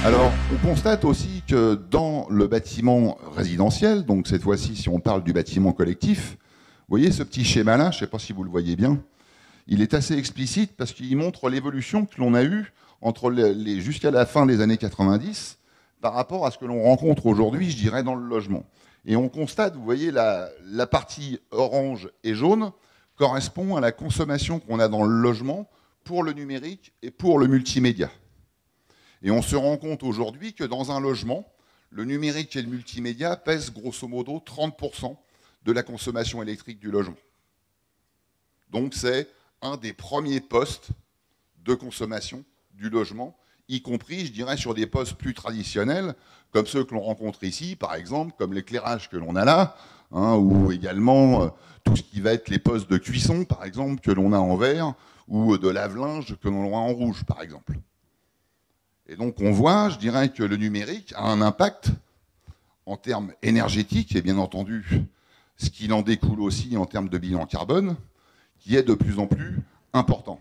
Alors, on constate aussi que dans le bâtiment résidentiel, donc cette fois-ci, si on parle du bâtiment collectif, vous voyez ce petit schéma-là, je ne sais pas si vous le voyez bien, il est assez explicite parce qu'il montre l'évolution que l'on a eue jusqu'à la fin des années 90 par rapport à ce que l'on rencontre aujourd'hui, je dirais, dans le logement. Et on constate, vous voyez, la partie orange et jaune correspond à la consommation qu'on a dans le logement pour le numérique et pour le multimédia. Et on se rend compte aujourd'hui que dans un logement, le numérique et le multimédia pèsent grosso modo 30% de la consommation électrique du logement. Donc c'est un des premiers postes de consommation du logement, y compris, je dirais, sur des postes plus traditionnels, comme ceux que l'on rencontre ici, par exemple, comme l'éclairage que l'on a là, hein, ou également tout ce qui va être les postes de cuisson, par exemple, que l'on a en vert, ou de lave-linge que l'on a en rouge, par exemple. Et donc on voit, je dirais, que le numérique a un impact en termes énergétiques, et bien entendu, ce qu'il en découle aussi en termes de bilan carbone, qui est de plus en plus important.